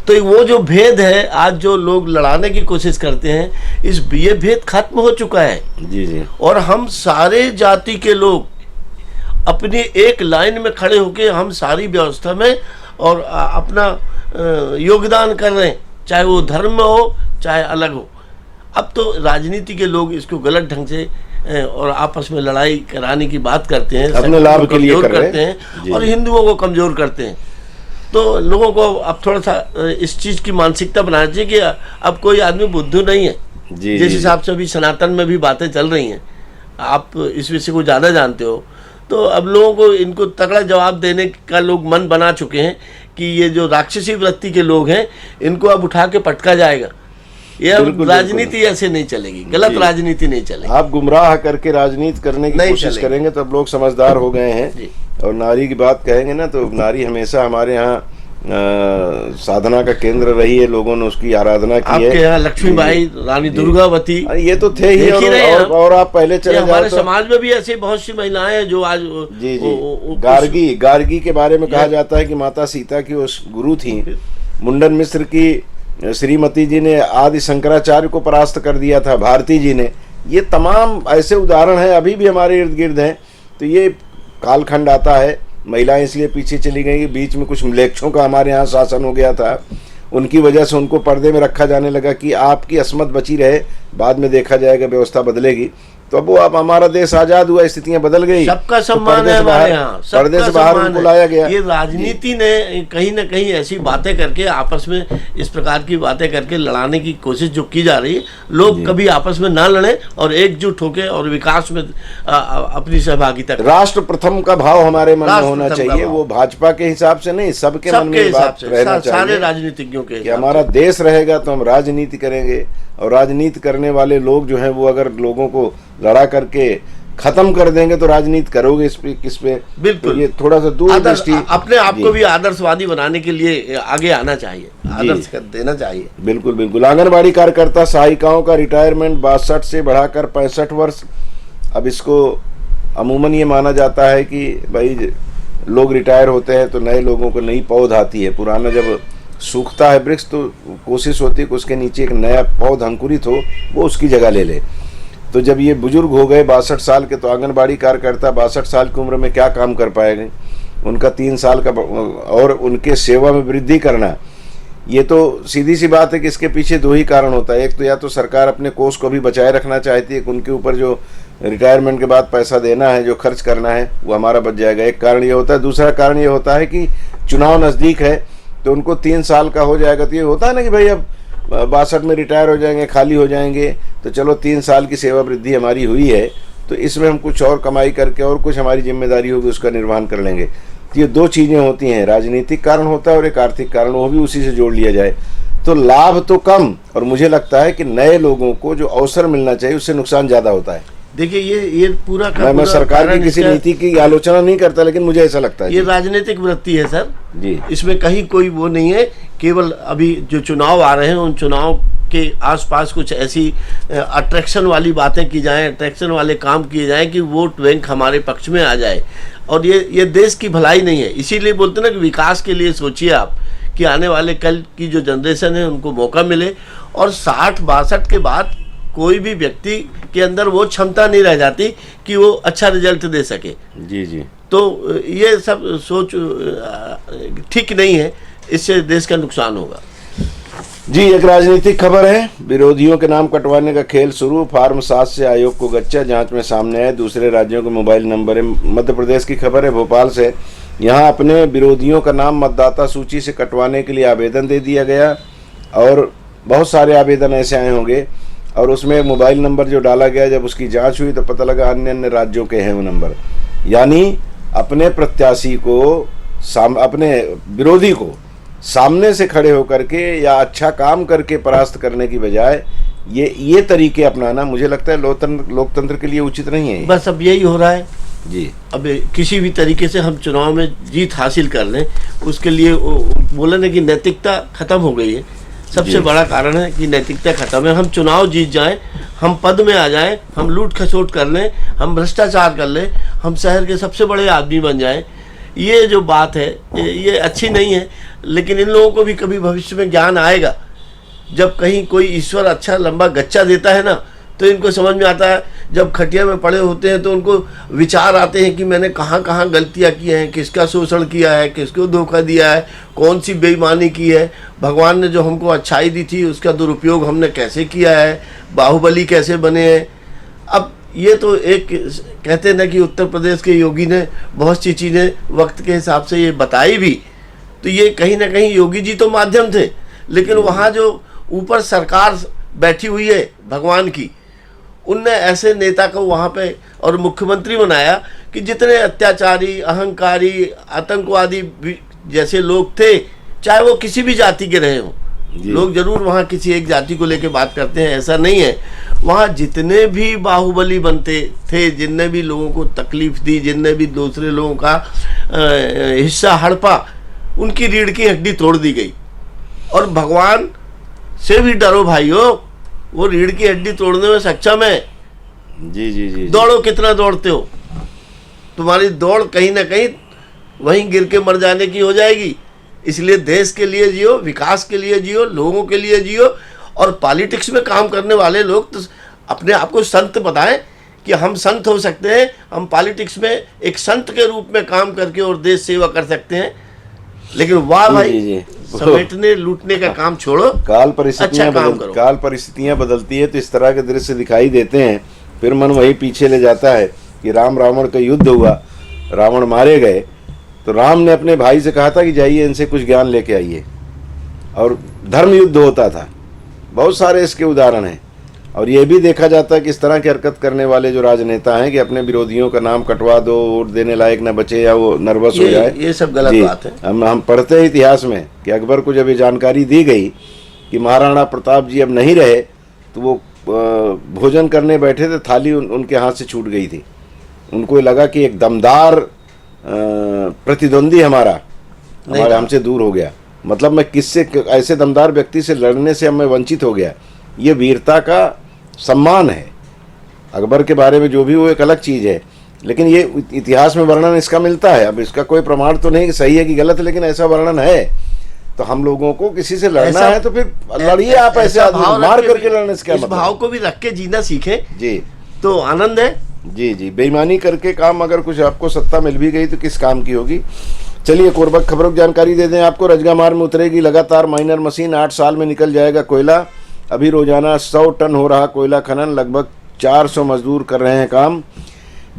तो वो जो भेद है, आज जो लोग लड़ाने की कोशिश करते हैं, ये भेद खत्म हो चुका है जी जी, और हम सारे जाति के लोग अपनी एक लाइन में खड़े होकर हम सारी व्यवस्था में और अपना योगदान कर रहे हैं, चाहे वो धर्म में हो चाहे अलग हो। अब तो राजनीति के लोग इसको गलत ढंग से और आपस में लड़ाई कराने की बात करते हैं, अपने लाभ के लिए करते हैं और हिंदुओं को कमजोर करते हैं। तो लोगों को अब थोड़ा सा इस चीज की मानसिकता बनाना चाहिए कि अब कोई आदमी बुद्धू नहीं है। जिस हिसाब से अभी सनातन में भी बातें चल रही हैं, आप इस विषय को ज़्यादा जानते हो, तो अब लोगों को इनको तगड़ा जवाब देने का लोग मन बना चुके हैं कि ये जो राक्षसी वृत्ति के लोग हैं इनको अब उठा के पटका जाएगा। ये अब राजनीति ऐसे नहीं चलेगी, गलत राजनीति नहीं चलेगी। आप गुमराह करके राजनीति करने की कोशिश करेंगे तो अब लोग समझदार हो गए हैं। और नारी की बात कहेंगे ना, तो नारी हमेशा हमारे यहाँ साधना का केंद्र रही है, लोगों ने उसकी आराधना की है। आपके यहाँ लक्ष्मीबाई, रानी दुर्गावती, ये तो थे ही। और आप पहले चले हमारे समाज में भी ऐसी बहुत सी महिलाएं हैं जो आज जी जी, गार्गी के बारे में कहा जाता है कि माता सीता की उस गुरु थी। मुंडन मिश्र की श्रीमती जी ने आदि शंकराचार्य को परास्त कर दिया था, भारती जी ने। ये तमाम ऐसे उदाहरण हैं, अभी भी हमारे इर्द गिर्द हैं। तो ये कालखंड आता है, महिलाएं इसलिए पीछे चली गई। बीच में कुछ म्लेच्छों का हमारे यहाँ शासन हो गया था, उनकी वजह से उनको पर्दे में रखा जाने लगा कि आपकी अस्मत बची रहे, बाद में देखा जाएगा, व्यवस्था बदलेगी। तो अब वो आप हमारा देश आजाद हुआ, स्थितियां बदल गई, सबका सम्मान है हमारे यहाँ, पर्दे से बाहर उनको लाया गया। ये राजनीति ने कहीं ना कहीं ऐसी बातें करके, आपस में इस प्रकार की बातें करके लड़ाने की कोशिश जो की जा रही है, लोग कभी आपस में ना लड़े और एकजुट होके और विकास में अपनी सहभागिता। राष्ट्र प्रथम का भाव हमारे मन में होना चाहिए, वो भाजपा के हिसाब से नहीं, सबके मन में बात रहना चाहिए, सारे राजनीतिज्ञों के कि हमारा देश रहेगा तो हम राजनीति करेंगे। और राजनीति करने वाले लोग जो हैं वो अगर लोगों को लड़ा करके खत्म कर देंगे तो राजनीति करोगे इस पे किस पे? बिल्कुल, तो ये थोड़ा सा दूरदृष्टि, अपने आप को भी आदर्शवादी बनाने के लिए आगे आना चाहिए, आदर्श कर देना चाहिए। बिल्कुल बिल्कुल। आंगनबाड़ी कार्यकर्ता सहायिकाओं का रिटायरमेंट 62 से बढ़ाकर 65 वर्ष। अब इसको अमूमन ये माना जाता है कि भाई लोग रिटायर होते हैं तो नए लोगों को नई पौध आती है, पुराना जब सूखता है वृक्ष तो कोशिश होती है कि उसके नीचे एक नया पौध अंकुरित हो, वो उसकी जगह ले ले। तो जब ये बुजुर्ग हो गए 62 साल के, तो आंगनबाड़ी कार्यकर्ता 62 साल की उम्र में क्या काम कर पाएंगे? उनका 3 साल का और उनके सेवा में वृद्धि करना, ये तो सीधी सी बात है कि इसके पीछे 2 ही कारण होता है। एक तो या तो सरकार अपने कोष को भी बचाए रखना चाहती है कि उनके ऊपर जो रिटायरमेंट के बाद पैसा देना है, जो खर्च करना है, वो हमारा बच जाएगा। एक कारण ये होता है। दूसरा कारण ये होता है कि चुनाव नज़दीक है तो उनको 3 साल का हो जाएगा तो ये होता है ना कि भाई अब 62 में रिटायर हो जाएंगे, खाली हो जाएंगे, तो चलो 3 साल की सेवा वृद्धि हमारी हुई है तो इसमें हम कुछ और कमाई करके और कुछ हमारी जिम्मेदारी होगी उसका निर्वहन कर लेंगे। तो ये 2 चीज़ें होती हैं, राजनीतिक कारण होता है और एक आर्थिक कारण, वो भी उसी से जोड़ लिया जाए तो लाभ तो कम, और मुझे लगता है कि नए लोगों को जो अवसर मिलना चाहिए उससे नुकसान ज़्यादा होता है। देखिए ये पूरा का मैं पूरा सरकार की कारण किसी इसका- नीति की आलोचना नहीं करता, लेकिन मुझे ऐसा लगता है ये जी। राजनीतिक वृत्ति है सर जी इसमें कहीं कोई वो नहीं है। केवल अभी जो चुनाव आ रहे हैं उन चुनाव के आसपास कुछ ऐसी अट्रैक्शन वाली बातें की जाएं, अट्रैक्शन वाले काम किए जाएं कि वोट बैंक हमारे पक्ष में आ जाए, और ये देश की भलाई नहीं है। इसीलिए बोलते हैं ना कि विकास के लिए सोचिए आप कि आने वाले कल की जो जनरेशन है उनको मौका मिले, और 60-62 के बाद कोई भी व्यक्ति के अंदर वो क्षमता नहीं रह जाती कि वो अच्छा रिजल्ट दे सके। जी जी तो ये सब सोच ठीक नहीं है, इससे देश का नुकसान होगा। जी, एक राजनीतिक खबर है। विरोधियों के नाम कटवाने का खेल शुरू, फार्म 7 से आयोग को गच्चा, जांच में सामने आए दूसरे राज्यों के मोबाइल नंबर है। मध्य प्रदेश की खबर है, भोपाल से। यहाँ अपने विरोधियों का नाम मतदाता सूची से कटवाने के लिए आवेदन दे दिया गया, और बहुत सारे आवेदन ऐसे आए होंगे, और उसमें मोबाइल नंबर जो डाला गया, जब उसकी जांच हुई तो पता लगा अन्य अन्य राज्यों के हैं वो नंबर। यानी अपने प्रत्याशी को अपने विरोधी को सामने से खड़े होकर के या अच्छा काम करके परास्त करने की बजाय ये तरीके अपनाना मुझे लगता है लोकतंत्र के लिए उचित नहीं है। बस अब यही हो रहा है जी। अब किसी भी तरीके से हम चुनाव में जीत हासिल कर लें, उसके लिए बोले ना कि नैतिकता खत्म हो गई है। सबसे बड़ा कारण है कि नैतिकता खत्म है। हम चुनाव जीत जाएं, हम पद में आ जाएं, हम लूट खसोट कर लें, हम भ्रष्टाचार कर लें, हम शहर के सबसे बड़े आदमी बन जाएं, ये जो बात है ये अच्छी नहीं है। लेकिन इन लोगों को भी कभी भविष्य में ज्ञान आएगा, जब कहीं कोई ईश्वर अच्छा लंबा गच्चा देता है ना, तो इनको समझ में आता है। जब खटिया में पड़े होते हैं तो उनको विचार आते हैं कि मैंने कहाँ कहाँ गलतियाँ की हैं, किसका शोषण किया है, किसको धोखा दिया है, कौन सी बेईमानी की है, भगवान ने जो हमको अच्छाई दी थी उसका दुरुपयोग हमने कैसे किया है, बाहुबली कैसे बने हैं। अब ये तो एक कहते हैं ना कि उत्तर प्रदेश के योगी ने बहुत सी चीज़ें वक्त के हिसाब से ये बताई भी, तो ये कहीं ना कहीं योगी जी तो माध्यम थे, लेकिन वहाँ जो ऊपर सरकार बैठी हुई है भगवान की, उनने ऐसे नेता को वहाँ पे और मुख्यमंत्री बनाया कि जितने अत्याचारी, अहंकारी, आतंकवादी जैसे लोग थे, चाहे वो किसी भी जाति के रहे हों, लोग जरूर वहाँ किसी एक जाति को लेके बात करते हैं, ऐसा नहीं है। वहाँ जितने भी बाहुबली बनते थे, जिनने भी लोगों को तकलीफ दी, जिनने भी दूसरे लोगों का हिस्सा हड़पा, उनकी रीढ़ की हड्डी तोड़ दी गई। और भगवान से भी डरो भाइयों, वो रीढ़ की हड्डी तोड़ने में सक्षम है। जी जी जी। दौड़ो, कितना दौड़ते हो, तुम्हारी दौड़ कहीं ना कहीं वहीं गिर के मर जाने की हो जाएगी। इसलिए देश के लिए जियो, विकास के लिए जियो, लोगों के लिए जियो। और पॉलिटिक्स में काम करने वाले लोग तो अपने आप को संत बताएं कि हम संत हो सकते हैं, हम पॉलिटिक्स में एक संत के रूप में काम करके और देश सेवा कर सकते हैं। लेकिन वाह भाई, समेटने लूटने का काम छोड़ो, काल परिस्थितियां अच्छा काम करो। काल परिस्थितियां बदलती है तो इस तरह के दृश्य दिखाई देते हैं, फिर मन वही पीछे ले जाता है कि राम रावण का युद्ध हुआ, रावण मारे गए, तो राम ने अपने भाई से कहा था कि जाइए इनसे कुछ ज्ञान लेके आइए, और धर्म युद्ध होता था। बहुत सारे इसके उदाहरण हैं, और ये भी देखा जाता है कि इस तरह की हरकत करने वाले जो राजनेता हैं कि अपने विरोधियों का नाम कटवा दो, वोट देने लायक न बचे या वो नर्वस हो जाए, ये सब गलत बात है। हम पढ़ते हैं इतिहास में कि अकबर को जब ये जानकारी दी गई कि महाराणा प्रताप जी अब नहीं रहे, तो वो भोजन करने बैठे थे, थाली उनके हाथ से छूट गई थी। उनको लगा कि एक दमदार प्रतिद्वंदी हमारा हमसे दूर हो गया, मतलब मैं किससे, ऐसे दमदार व्यक्ति से लड़ने से मैं वंचित हो गया। ये वीरता का सम्मान है। अकबर के बारे में जो भी वो एक अलग चीज़ है, लेकिन ये इतिहास में वर्णन इसका मिलता है। अब इसका कोई प्रमाण तो नहीं कि सही है कि गलत, लेकिन ऐसा वर्णन है। तो हम लोगों को किसी से लड़ना है तो फिर लड़िए आप, ऐसे आदमी मार करके लड़ने से क्या मतलब। इस भाव को भी रख के जीना सीखें जी, तो आनंद है। जी जी, बेईमानी करके काम, अगर कुछ आपको सत्ता मिल भी गई तो किस काम की होगी। चलिए कोरबा खबरों की जानकारी दे दें आपको। रजगामार में उतरेगी लगातार माइनर मशीन, 8 साल में निकल जाएगा कोयला। अभी रोजाना 100 टन हो रहा कोयला खनन, लगभग 400 मजदूर कर रहे हैं काम।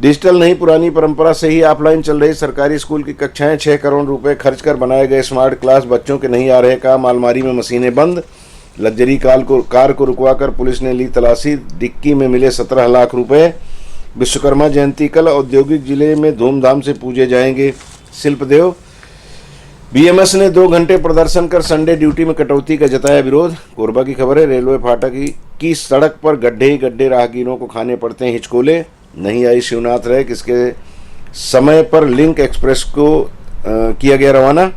डिजिटल नहीं, पुरानी परंपरा से ही ऑफलाइन चल रही सरकारी स्कूल की कक्षाएं। 6 करोड़ रुपए खर्च कर बनाए गए स्मार्ट क्लास, बच्चों के नहीं आ रहे काम। अलमारी में मशीनें बंद। लग्जरी कार को रुकवाकर पुलिस ने ली तलाशी, डिक्की में मिले 17 लाख रुपए। विश्वकर्मा जयंती कल, औद्योगिक जिले में धूमधाम से पूजे जाएंगे शिल्पदेव। बीएमएस ने 2 घंटे प्रदर्शन कर संडे ड्यूटी में कटौती का जताया विरोध। कोरबा की खबर है। रेलवे फाटक की सड़क पर गड्ढे ही गड्ढे, राहगीरों को खाने पड़ते हैं हिचकोले। नहीं आई शिवनाथ रैक, इसके समय पर लिंक एक्सप्रेस को किया गया रवाना।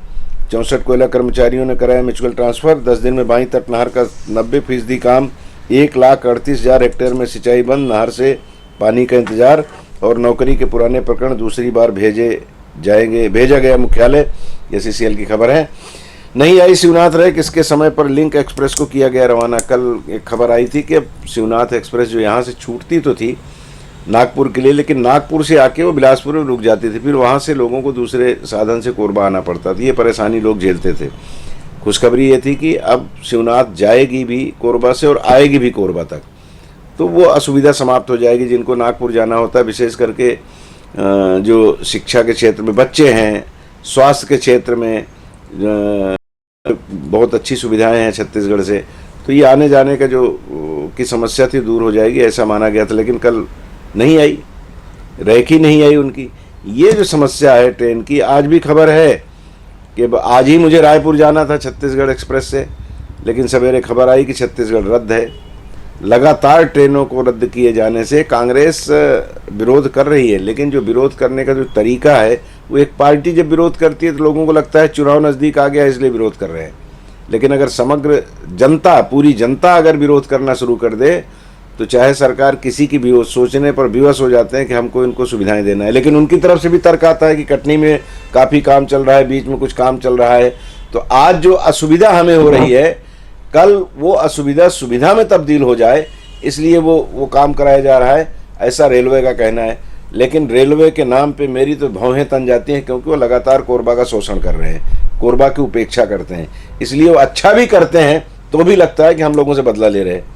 64 कोयला कर्मचारियों ने कराया म्यूचुअल ट्रांसफर। 10 दिन में बाई तट नहर का 90% काम। 1,38,000 हेक्टेयर में सिंचाई बंद, नहर से पानी का इंतजार। और नौकरी के पुराने प्रकरण दूसरी बार भेजा गया मुख्यालय। ये सीसीएल की खबर है। नहीं आई शिवनाथ रैक, इसके समय पर लिंक एक्सप्रेस को किया गया रवाना। कल एक खबर आई थी कि शिवनाथ एक्सप्रेस जो यहाँ से छूटती तो थी नागपुर के लिए, लेकिन नागपुर से आके वो बिलासपुर में रुक जाती थी, फिर वहाँ से लोगों को दूसरे साधन से कोरबा आना पड़ता था। ये परेशानी लोग झेलते थे। खुशखबरी ये थी कि अब शिवनाथ जाएगी भी कोरबा से और आएगी भी कोरबा तक, तो वो असुविधा समाप्त हो जाएगी। जिनको नागपुर जाना होता है, विशेष करके जो शिक्षा के क्षेत्र में बच्चे हैं, स्वास्थ्य के क्षेत्र में बहुत अच्छी सुविधाएं हैं छत्तीसगढ़ से, तो ये आने जाने का जो की समस्या थी दूर हो जाएगी, ऐसा माना गया था। लेकिन कल नहीं आई, रैक ही नहीं आई उनकी। ये जो समस्या है ट्रेन की, आज भी खबर है कि आज ही मुझे रायपुर जाना था छत्तीसगढ़ एक्सप्रेस से, लेकिन सवेरे खबर आई कि छत्तीसगढ़ रद्द है। लगातार ट्रेनों को रद्द किए जाने से कांग्रेस विरोध कर रही है, लेकिन जो विरोध करने का जो तरीका है, वो एक पार्टी जब विरोध करती है तो लोगों को लगता है चुनाव नज़दीक आ गया इसलिए विरोध कर रहे हैं। लेकिन अगर समग्र जनता, पूरी जनता अगर विरोध करना शुरू कर दे, तो चाहे सरकार किसी की भी हो, सोचने पर विवश हो जाते हैं कि हमको इनको सुविधाएं देना है। लेकिन उनकी तरफ से भी तर्क आता है कि कटनी में काफ़ी काम चल रहा है, बीच में कुछ काम चल रहा है। तो आज जो असुविधा हमें हो रही है, कल वो असुविधा सुविधा में तब्दील हो जाए, इसलिए वो काम कराया जा रहा है, ऐसा रेलवे का कहना है। लेकिन रेलवे के नाम पे मेरी तो भौहें तन जाती हैं, क्योंकि वो लगातार कोरबा का शोषण कर रहे हैं, कोरबा की उपेक्षा करते हैं। इसलिए वो अच्छा भी करते हैं तो भी लगता है कि हम लोगों से बदला ले रहे हैं।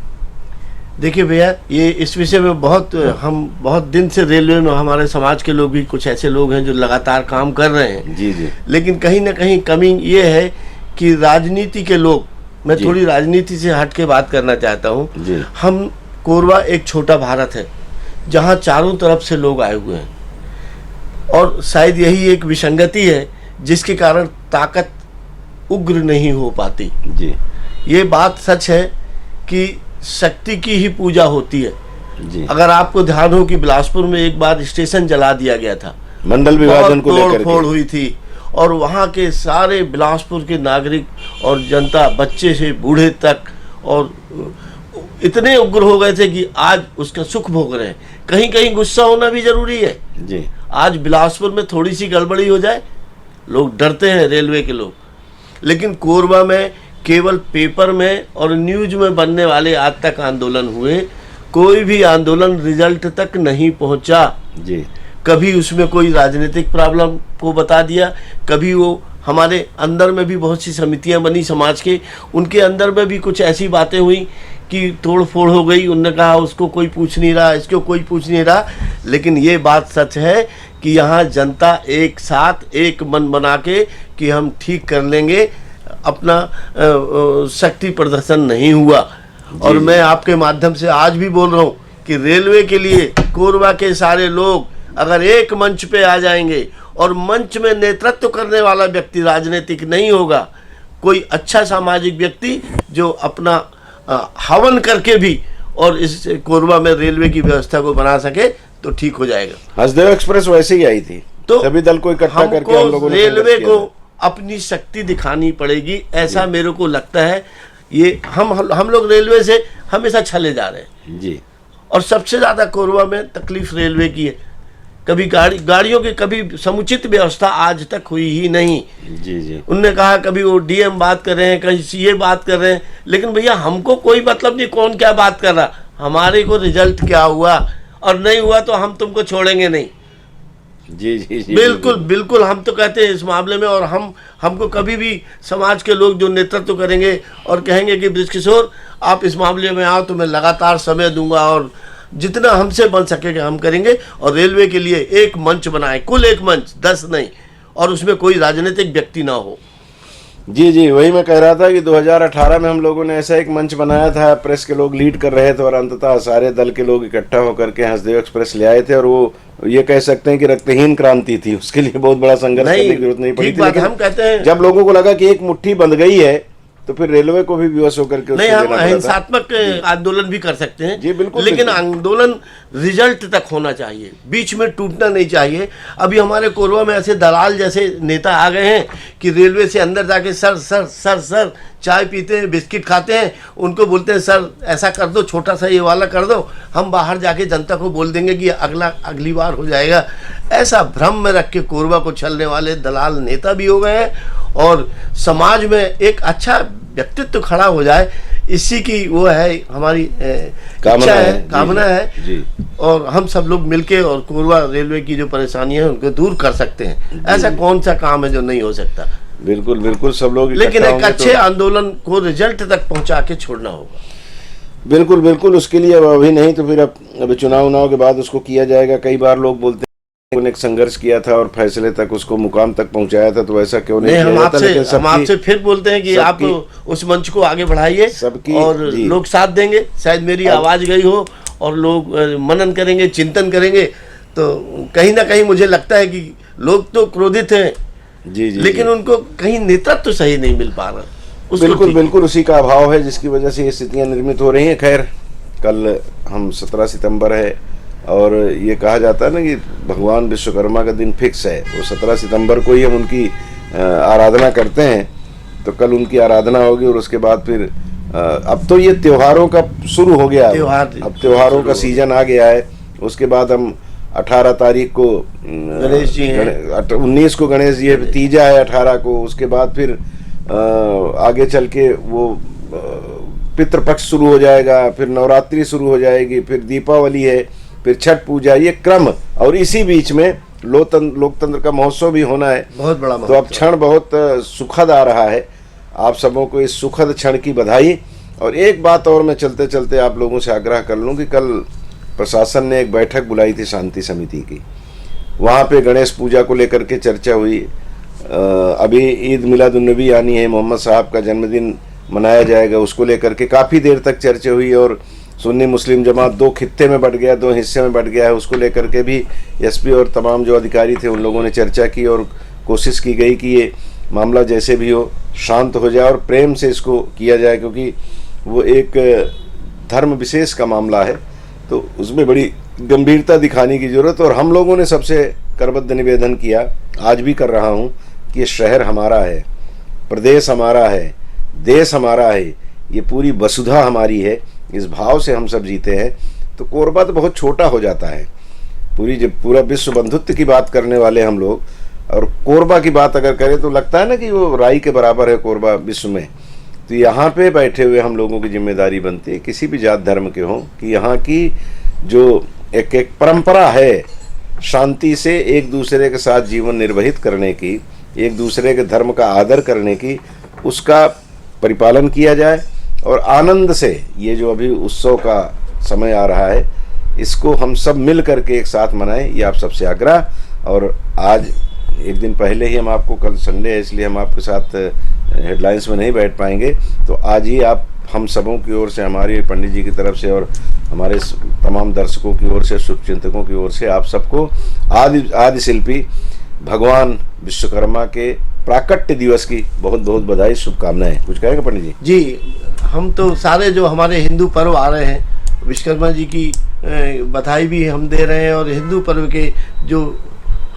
देखिए भैया, ये इस विषय में हम बहुत दिन से रेलवे में, हमारे समाज के लोग भी कुछ ऐसे लोग हैं जो लगातार काम कर रहे हैं। जी जी। लेकिन कहीं ना कहीं कमी ये है कि राजनीति के लोग, मैं थोड़ी राजनीति से हट के बात करना चाहता हूँ। हम कोरबा एक छोटा भारत है जहाँ चारों तरफ से लोग आए हुए हैं, और शायद यही एक विसंगति है जिसके कारण ताकत उग्र नहीं हो पाती। जी, ये बात सच है कि शक्ति की ही पूजा होती है। जी। अगर आपको ध्यान हो कि बिलासपुर में एक बार स्टेशन जला दिया गया था, मंडल विभाजन को लेकर तोड़-फोड़ हुई थी, और वहाँ के सारे बिलासपुर के नागरिक और जनता, बच्चे से बूढ़े तक, और इतने उग्र हो गए थे कि आज उसका सुख भोग रहे हैं। कहीं कहीं गुस्सा होना भी जरूरी है जी। आज बिलासपुर में थोड़ी सी गड़बड़ी हो जाए, लोग डरते हैं, रेलवे के लोग। लेकिन कोरबा में केवल पेपर में और न्यूज में बनने वाले आज तक आंदोलन हुए, कोई भी आंदोलन रिजल्ट तक नहीं पहुंचा। जी। कभी उसमें कोई राजनीतिक प्रॉब्लम को बता दिया, कभी वो हमारे अंदर में भी बहुत सी समितियां बनी समाज के, उनके अंदर में भी कुछ ऐसी बातें हुई कि तोड़ फोड़ हो गई। उनने कहा उसको कोई पूछ नहीं रहा, इसको कोई पूछ नहीं रहा। लेकिन ये बात सच है कि यहाँ जनता एक साथ एक मन बना के कि हम ठीक कर लेंगे, अपना शक्ति प्रदर्शन नहीं हुआ। और मैं आपके माध्यम से आज भी बोल रहा हूँ कि रेलवे के लिए कोरबा के सारे लोग अगर एक मंच पे आ जाएंगे, और मंच में नेतृत्व करने वाला व्यक्ति राजनीतिक नहीं होगा, कोई अच्छा सामाजिक व्यक्ति जो अपना हवन करके भी और इस कोरबा में रेलवे की व्यवस्था को बना सके, तो ठीक हो जाएगा। हसदेव एक्सप्रेस वैसे ही आई थी, तो सभी दल को इकट्ठा करके हम लोगों ने रेलवे को अपनी शक्ति दिखानी पड़ेगी, ऐसा मेरे को लगता है। ये हम लोग रेलवे से हमेशा छले जा रहे हैं जी। और सबसे ज्यादा कोरबा में तकलीफ रेलवे की है। कभी गाड़ियों की कभी समुचित व्यवस्था आज तक हुई ही नहीं। जी जी। उनने कहा कभी वो डीएम बात कर रहे हैं, कहीं सीए बात कर रहे हैं, लेकिन भैया हमको कोई मतलब नहीं कौन क्या बात कर रहा, हमारे को रिजल्ट क्या हुआ और नहीं हुआ तो हम तुमको छोड़ेंगे नहीं। जी जी जी बिल्कुल बिल्कुल, हम तो कहते हैं इस मामले में। और हमको कभी भी समाज के लोग जो नेतृत्व करेंगे और कहेंगे कि बृजकिशोर आप इस मामले में आओ तो मैं लगातार समय दूंगा और जितना हमसे बन सकेगा हम करेंगे। और रेलवे के लिए एक मंच बनाए, कुल एक मंच, 10 नहीं, और उसमें कोई राजनीतिक व्यक्ति ना हो। जी जी, वही मैं कह रहा था कि 2018 में हम लोगों ने ऐसा एक मंच बनाया था, प्रेस के लोग लीड कर रहे थे और अंततः सारे दल के लोग इकट्ठा होकर के हंसदेव एक्सप्रेस ले आए थे। और वो ये कह सकते हैं कि रक्तहीन क्रांति थी, उसके लिए बहुत बड़ा संघर्ष करने की जरूरत नहीं पड़ी थी। लेकिन हम कहते हैं जब लोगों को लगा कि एक मुट्ठी बंध गई है तो फिर रेलवे को भी विवश होकर के नहीं, हम अहिंसात्मक आंदोलन भी कर सकते हैं जी, बिल्कुल, लेकिन आंदोलन रिजल्ट तक होना चाहिए, बीच में टूटना नहीं चाहिए। अभी हमारे कोरबा में ऐसे दलाल जैसे नेता आ गए हैं कि रेलवे से अंदर जाके सर सर सर सर चाय पीते हैं, बिस्किट खाते हैं, उनको बोलते हैं सर ऐसा कर दो, छोटा सा ये वाला कर दो, हम बाहर जाके जनता को बोल देंगे कि अगली बार हो जाएगा। ऐसा भ्रम में रख के कोरबा को छलने वाले दलाल नेता भी हो गए हैं। और समाज में एक अच्छा व्यक्तित्व खड़ा हो जाए, इसी की वो है हमारी इच्छा है, कामना है जी। और हम सब लोग मिलके और कोरबा रेलवे की जो परेशानियां हैं उनको दूर कर सकते हैं। ऐसा कौन सा काम है जो नहीं हो सकता? बिल्कुल बिल्कुल, सब लोग, लेकिन एक अच्छे आंदोलन को रिजल्ट तक पहुंचा के छोड़ना होगा। बिल्कुल बिल्कुल, उसके लिए अब अभी नहीं तो फिर अब चुनाव के बाद उसको किया जाएगा। कई बार लोग बोलते हैं उन्होंने एक संघर्ष किया था और फैसले तक उसको मुकाम तक पहुंचाया था, तो ऐसा क्यों नहीं किया जाता? हम आपसे फिर बोलते हैं कि आप उस मंच को आगे बढ़ाइए और लोग साथ देंगे। शायद मेरी आवाज गई हो और लोग मनन करेंगे, चिंतन करेंगे, तो कहीं ना कहीं मुझे लगता है कि लोग तो क्रोधित हैं जी जी, लेकिन उनको कहीं नेतृत्व तो सही नहीं मिल पा रहा। बिल्कुल बिल्कुल, उसी का अभाव है जिसकी वजह से ये स्थितियां निर्मित हो रही हैं। खैर, कल हम 17 सितंबर है और ये कहा जाता है ना कि भगवान विश्वकर्मा का दिन फिक्स है, वो 17 सितंबर को ही हम उनकी आराधना करते हैं। तो कल उनकी आराधना होगी और उसके बाद फिर अब तो ये त्योहारों का शुरू हो गया, अब त्योहारों का सीजन आ गया है। उसके बाद हम 18 तारीख को गणेश जी हैं, 19 को गणेश जी है, तीजा है 18 को। उसके बाद फिर आगे चल के वो पितृपक्ष शुरू हो जाएगा, फिर नवरात्रि शुरू हो जाएगी, फिर दीपावली है, फिर छठ पूजा, ये क्रम। और इसी बीच में लोकतंत्र का महोत्सव भी होना है, बहुत बड़ा। तो अब क्षण बहुत सुखद आ रहा है। आप सबों को इस सुखद क्षण की बधाई। और एक बात और मैं चलते चलते आप लोगों से आग्रह कर लूँ कि कल प्रशासन ने एक बैठक बुलाई थी शांति समिति की, वहाँ पे गणेश पूजा को लेकर के चर्चा हुई। अभी ईद मिलादुन्नबी आनी है, मोहम्मद साहब का जन्मदिन मनाया जाएगा, उसको लेकर के काफ़ी देर तक चर्चा हुई। और सुन्नी मुस्लिम जमात 2 खित्ते में बट गया, 2 हिस्से में बट गया है, उसको लेकर के भी एसपी और तमाम जो अधिकारी थे उन लोगों ने चर्चा की और कोशिश की गई कि ये मामला जैसे भी हो शांत हो जाए और प्रेम से इसको किया जाए, क्योंकि वो एक धर्म विशेष का मामला है, तो उसमें बड़ी गंभीरता दिखाने की ज़रूरत। और हम लोगों ने सबसे करबद्ध निवेदन किया, आज भी कर रहा हूँ, कि ये शहर हमारा है, प्रदेश हमारा है, देश हमारा है, ये पूरी वसुधा हमारी है। इस भाव से हम सब जीते हैं तो कोरबा तो बहुत छोटा हो जाता है। पूरा विश्व बंधुत्व की बात करने वाले हम लोग, और कोरबा की बात अगर करें तो लगता है ना कि वो राई के बराबर है कोरबा विश्व में। तो यहाँ पे बैठे हुए हम लोगों की जिम्मेदारी बनती है, किसी भी जात धर्म के हों, कि यहाँ की जो एक परंपरा है शांति से एक दूसरे के साथ जीवन निर्वाहित करने की, एक दूसरे के धर्म का आदर करने की, उसका परिपालन किया जाए। और आनंद से ये जो अभी उत्सव का समय आ रहा है, इसको हम सब मिल करके एक साथ मनाएं, ये आप सबसे आग्रह। और आज एक दिन पहले ही हम आपको, कल संडे है इसलिए हम आपके साथ हेडलाइंस में नहीं बैठ पाएंगे, तो आज ही आप हम सबों की ओर से, हमारे पंडित जी की तरफ से और हमारे तमाम दर्शकों की ओर से, शुभचिंतकों की ओर से आप सबको आदि शिल्पी भगवान विश्वकर्मा के प्राकट्य दिवस की बहुत बहुत बधाई, शुभकामनाएं। कुछ कहेंगे पंडित जी? जी, हम तो सारे जो हमारे हिंदू पर्व आ रहे हैं, विश्वकर्मा जी की बधाई भी हम दे रहे हैं। और हिंदू पर्व के जो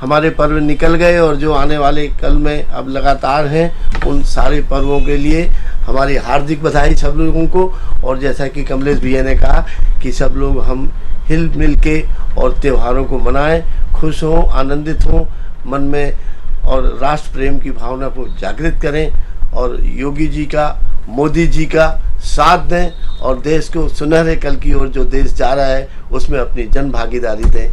हमारे पर्व निकल गए और जो आने वाले कल में अब लगातार हैं, उन सारे पर्वों के लिए हमारी हार्दिक बधाई सब लोगों को। और जैसा कि कमलेश भैया ने कहा कि सब लोग हम हिल मिल के और त्योहारों को मनाएं, खुश हों, आनंदित हों, मन में और राष्ट्र प्रेम की भावना को जागृत करें। और योगी जी का मोदी जी का साथ दें और देश को सुनहरे कल की ओर जो देश जा रहा है उसमें अपनी जन भागीदारी दें,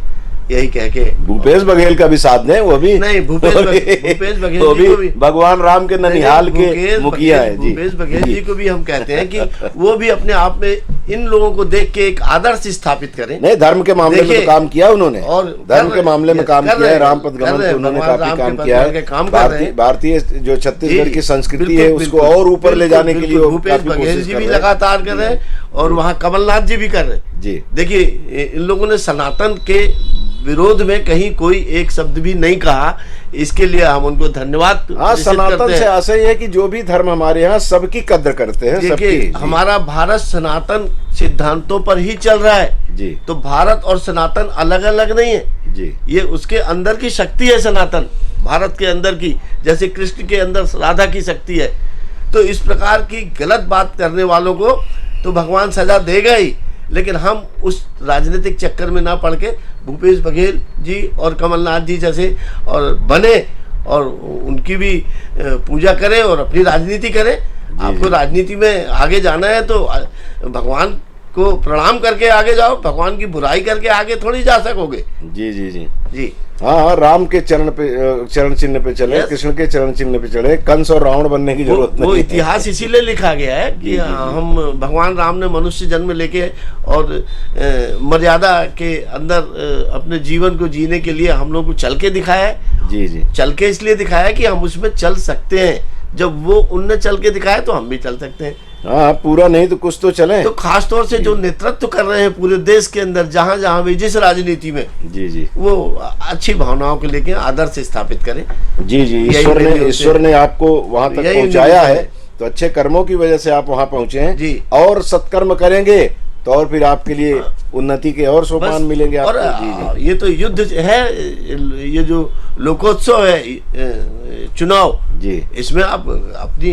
यही कह के। भूपेश बघेल का भी साथ दें, वो भी नहीं, भूपेश बघेल वो जी को भी भगवान राम के ननिहाल के मुखिया है जी। भूपेश बघेल जी को भी हम कहते हैं कि वो भी अपने आप में इन लोगों को देख के एक आदर्श स्थापित करें। नहीं, धर्म के मामले में तो काम किया उन्होंने, और धर्म के मामले में काम किया है, रामपद गमन पे उन्होंने काफी काम किया है। भारतीय जो छत्तीसगढ़ की संस्कृति है उसको और ऊपर ले जाने के लिए भूपेश बघेल जी भी लगातार कर रहे हैं और वहाँ कमलनाथ जी भी कर रहे हैं जी। देखिए, इन लोगों ने सनातन के विरोध में कहीं कोई एक शब्द भी नहीं कहा, इसके लिए हम उनको धन्यवाद। हाँ, सनातन से आशा है कि जो भी धर्म हमारे यहाँ सबकी कद्र करते हैं। देखिए, हमारा भारत सनातन सिद्धांतों पर ही चल रहा है जी। तो भारत और सनातन अलग अलग नहीं है जी, ये उसके अंदर की शक्ति है। सनातन भारत के अंदर की, जैसे कृष्ण के अंदर राधा की शक्ति है। तो इस प्रकार की गलत बात करने वालों को तो भगवान सजा देगा ही, लेकिन हम उस राजनीतिक चक्कर में ना पड़ के भूपेश बघेल जी और कमलनाथ जी जैसे और बने और उनकी भी पूजा करें और अपनी राजनीति करें। आपको राजनीति में आगे जाना है तो भगवान को प्रणाम करके आगे जाओ, भगवान की बुराई करके आगे थोड़ी जा सकोगे। जी जी जी जी। हाँ, राम के चरण चिन्ह पे चले, कृष्ण के चरण चिन्ह पे चले, कंस और रावण बनने की जरूरत नहीं। वो इतिहास इसीलिए लिखा गया है कि हम भगवान राम ने मनुष्य जन्म लेके और मर्यादा के अंदर अपने जीवन को जीने के लिए हम लोग को चल के दिखाया है। जी जी, चल के इसलिए दिखाया कि हम उसमें चल सकते हैं। जब वो उनने चल के दिखाया तो हम भी चल सकते हैं। हाँ, पूरा नहीं तो कुछ तो चले। तो खास तौर से जो नेतृत्व कर रहे हैं पूरे देश के अंदर, जहां जहां भी जिस राजनीति में, जी जी, वो अच्छी भावनाओं को लेकर आदर्श स्थापित करें। जी जी, ईश्वर ने आपको वहां तक पहुंचाया है तो अच्छे कर्मों की वजह से आप वहां पहुंचे हैं जी। और सत्कर्म करेंगे तो और फिर आपके लिए उन्नति के और सोपान मिलेंगे आपको। और जी जी, ये तो युद्ध है, ये जो लोकोत्सव है चुनाव जी, इसमें आप अपनी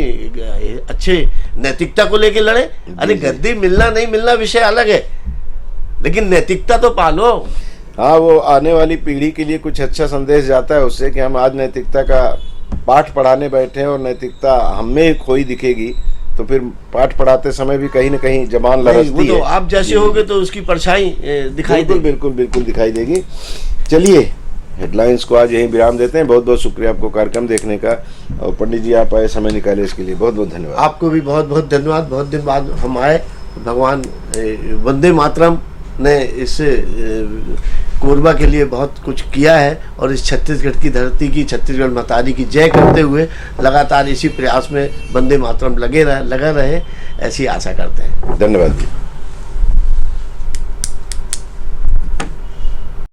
अच्छे नैतिकता को लेके लड़े। अरे गद्दी मिलना नहीं मिलना विषय अलग है, लेकिन नैतिकता तो पालो। हाँ, वो आने वाली पीढ़ी के लिए कुछ अच्छा संदेश जाता है उससे कि हम आज नैतिकता का पाठ पढ़ाने बैठे हैं और नैतिकता हमें खोई दिखेगी तो फिर पाठ पढ़ाते समय भी कहीं न कहीं जबान लरजती है। आप जैसे होगे तो उसकी परछाई दिखाई देगी। बिल्कुल बिल्कुल दिखाई देगी। चलिए, हेडलाइंस को आज यहीं विराम देते हैं। बहुत बहुत शुक्रिया आपको कार्यक्रम देखने का, और पंडित जी आप आए समय निकाले इसके लिए बहुत बहुत धन्यवाद। आपको भी बहुत बहुत धन्यवाद। बहुत दिन बाद हम आए। भगवान वंदे मातरम ने इस कोरबा के लिए बहुत कुछ किया है और इस छत्तीसगढ़ की धरती की, छत्तीसगढ़ महतारी की जय करते हुए लगातार इसी प्रयास में वंदे मातरम लगा रहे, ऐसी आशा करते हैं। धन्यवाद जी।